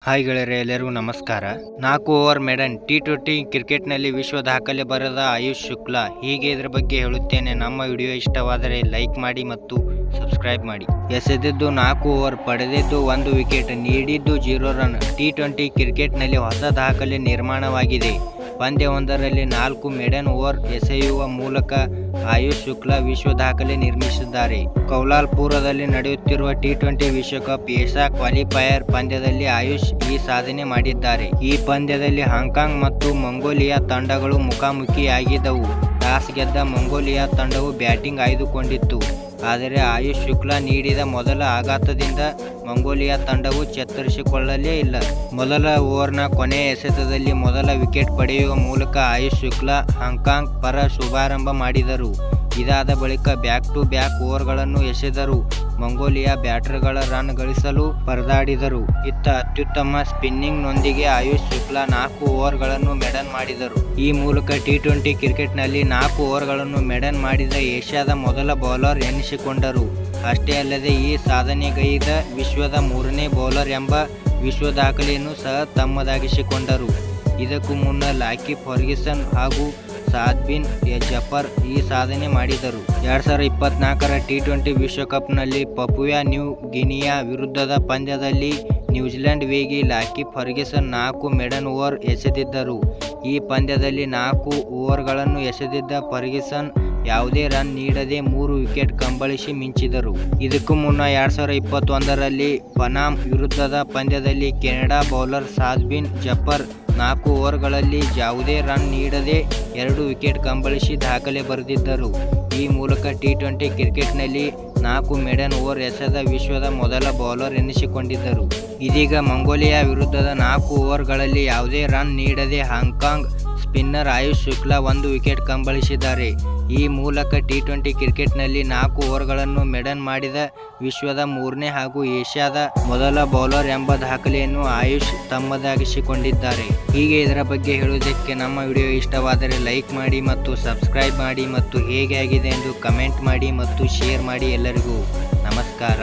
Hi ಗೆಳೆಯರೆ, ಎಲ್ಲರಿಗೂ ನಮಸ್ಕಾರ. 4 ಓವರ್ ಮೇಡನ್ T20 ಕ್ರಿಕೆಟ್ನಲ್ಲಿ ವಿಶ್ವ ದಾಖಲೆ ಬರೆದ ಆಯುಷ್ ಶುಕ್ಲಾ. ಹೀಗೆ ಇದರ ಬಗ್ಗೆ ಹೇಳುತ್ತೇನೆ. ನಮ್ಮ ವಿಡಿಯೋ ಇಷ್ಟವಾದರೆ ಲೈಕ್ ಮಾಡಿ ಮತ್ತು ಸಬ್ಸ್ಕ್ರೈಬ್ ಮಾಡಿ. ಎಸೆದಿದ್ದು 4 ಓವರ್, ಪಡೆದಿದ್ದು 1 ವಿಕೆಟ್, ನೀಡಿದ್ದು 0 ರನ್. T20 ಕ್ರಿಕೆಟ್ನಲ್ಲಿ ಹೊಸ ದಾಖಲೆ ನಿರ್ಮಾಣವಾಗಿದೆ. ಪಂದ್ಯವೊಂದರಲ್ಲಿ 4 ಮೇಡನ್ ಓವರ್ ಎಸೆಯುವ ಮೂಲಕ ಆಯುಷ್ ಶುಕ್ಲಾ ವಿಶ್ವ ದಾಖಲೆ ನಿರ್ಮಿಸಿದ್ದಾರೆ. ಕೌಲಾಲಂಪುರದಲ್ಲಿ ನಡೆಯುತ್ತಿರುವ T20 ವಿಶ್ವಕಪ್ ಏಷ್ಯಾ ಕ್ವಾಲಿಫೈಯರ್ ಪಂದ್ಯದಲ್ಲಿ ಆಯುಷ್ ಈ ಸಾಧನೆ ಮಾಡಿದ್ದಾರೆ. ಈ ಪಂದ್ಯದಲ್ಲಿ ಹಾಂಕಾಂಗ್ ಮತ್ತು ಮಂಗೋಲಿಯಾ ತಂಡಗಳು ಮುಖಾಮುಖಿಯಾಗಿದ್ದವು. ಟಾಸ್ ಗೆದ್ದ ಮಂಗೋಲಿಯಾ ತಂಡವು ಬ್ಯಾಟಿಂಗ್ ಆಯ್ದುಕೊಂಡಿತ್ತು. ಆದರೆ ಆಯುಷ್ ಶುಕ್ಲಾ ನೀಡಿದ ಮೊದಲ ಆಘಾತದಿಂದ ಮಂಗೋಲಿಯಾ ತಂಡವು ಚೇತರಿಸಿಕೊಳ್ಳಲೇ ಇಲ್ಲ. ಮೊದಲ ಓವರ್ನ ಕೊನೆಯ ಎಸೆತದಲ್ಲಿ ಮೊದಲ ವಿಕೆಟ್ ಪಡೆಯುವ ಮೂಲಕ ಆಯುಷ್ ಶುಕ್ಲಾ ಹಾಂಕಾಂಗ್ ಪರ ಶುಭಾರಂಭ ಮಾಡಿದರು. ಇದಾದ ಬಳಿಕ ಬ್ಯಾಕ್ ಟು ಬ್ಯಾಕ್ ಓವರ್ಗಳನ್ನು ಎಸೆದರು. ಮಂಗೋಲಿಯಾ ಬ್ಯಾಟರ್ಗಳ ರನ್ ಗಳಿಸಲು ಪರದಾಡಿದರು. ಇತ್ತ ಅತ್ಯುತ್ತಮ ಸ್ಪಿನ್ನಿಂಗ್ನೊಂದಿಗೆ ಆಯುಷ್ ಶುಕ್ಲಾ 4 ಓವರ್ಗಳನ್ನು ಮೇಡನ್ ಮಾಡಿದರು. ಈ ಮೂಲಕ T20 ಕ್ರಿಕೆಟ್ನಲ್ಲಿ 4 ಓವರ್ಗಳನ್ನು ಮೇಡನ್ ಮಾಡಿದ ಏಷ್ಯಾದ ಮೊದಲ ಬೌಲರ್ ಎನಿಸಿಕೊಂಡರು. ಅಷ್ಟೇ ಅಲ್ಲದೆ ಈ ಸಾಧನೆಗೈದ ವಿಶ್ವದ 3ನೇ ಬೌಲರ್ ಎಂಬ ವಿಶ್ವ ದಾಖಲೆಯನ್ನು ಸಹ ತಮ್ಮದಾಗಿಸಿಕೊಂಡರು. ಇದಕ್ಕೂ ಮುನ್ನ ಲಾಕಿ ಫರ್ಗ್ಯೂಸನ್ ಹಾಗೂ ಸಾದ್-ಬಿನ್ ಜಫರ್ ಈ ಸಾಧನೆ ಮಾಡಿದರು. 2024ರ T20 ವಿಶ್ವಕಪ್ನಲ್ಲಿ ಪಪುವಾ ನ್ಯೂ ಗಿನಿಯಾ ವಿರುದ್ಧದ ಪಂದ್ಯದಲ್ಲಿ ನ್ಯೂಜಿಲೆಂಡ್ ವೇಗಿ ಲಾಕಿ ಫರ್ಗ್ಯೂಸನ್ 4 ಮೇಡನ್ ಓವರ್ ಎಸೆದಿದ್ದರು. ಈ ಪಂದ್ಯದಲ್ಲಿ 4 ಓವರ್ಗಳನ್ನು ಎಸೆದಿದ್ದ ಫರ್ಗ್ಯೂಸನ್ ಯಾವುದೇ ರನ್ ನೀಡದೆ 3 ವಿಕೆಟ್ ಕಂಬಳಿಸಿ ಮಿಂಚಿದರು. ಇದಕ್ಕೂ ಮುನ್ನ 2021ರಲ್ಲಿ ಪನಾಮ ವಿರುದ್ಧದ ಪಂದ್ಯದಲ್ಲಿ ಕೆನಡಾ ಬೌಲರ್ ಸಾದ್-ಬಿನ್ ಜಫರ್ 4 ಓವರ್ಗಳಲ್ಲಿ ಯಾವುದೇ ರನ್ ನೀಡದೆ 2 ವಿಕೆಟ್ ಕಂಬಳಿಸಿ ದಾಖಲೆ ಬರೆದಿದ್ದರು. ಈ ಮೂಲಕ T20 ಕ್ರಿಕೆಟ್ನಲ್ಲಿ 4 ಮೇಡನ್ ಓವರ್ ಎಸೆದ ವಿಶ್ವದ ಮೊದಲ ಬೌಲರ್ ಎನಿಸಿಕೊಂಡಿದ್ದರು. ಇದೀಗ ಮಂಗೋಲಿಯಾ ವಿರುದ್ಧದ 4 ಓವರ್ಗಳಲ್ಲಿ ಯಾವುದೇ ರನ್ ನೀಡದೆ Hong Kong spinner Ayush Shukla 1 wicket ಕಂಬಳಿಸಿದ್ದಾರೆ. ಈ ಮೂಲಕ T20 ಕ್ರಿಕೆಟ್ನಲ್ಲಿ 4 ಓವರ್ಗಳನ್ನು ಮೇಡನ್ ಮಾಡಿದ ವಿಶ್ವದ 3ನೇ ಹಾಗೂ ಏಷ್ಯಾದ ಮೊದಲ ಬೌಲರ್ ಎಂಬ ದಾಖಲೆಯನ್ನು ಆಯುಷ್ ತಮ್ಮದಾಗಿಸಿಕೊಂಡಿದ್ದಾರೆ. ಹೀಗೆ ಇದರ ಬಗ್ಗೆ ಹೇಳುವುದಕ್ಕೆ ನಮ್ಮ ವಿಡಿಯೋ ಇಷ್ಟವಾದರೆ ಲೈಕ್ ಮಾಡಿ ಮತ್ತು ಸಬ್ಸ್ಕ್ರೈಬ್ ಮಾಡಿ ಮತ್ತು ಹೇಗೆ ಆಗಿದೆ ಎಂದು ಕಮೆಂಟ್ ಮಾಡಿ ಮತ್ತು ಶೇರ್ ಮಾಡಿ. ಎಲ್ಲರಿಗೂ ನಮಸ್ಕಾರ.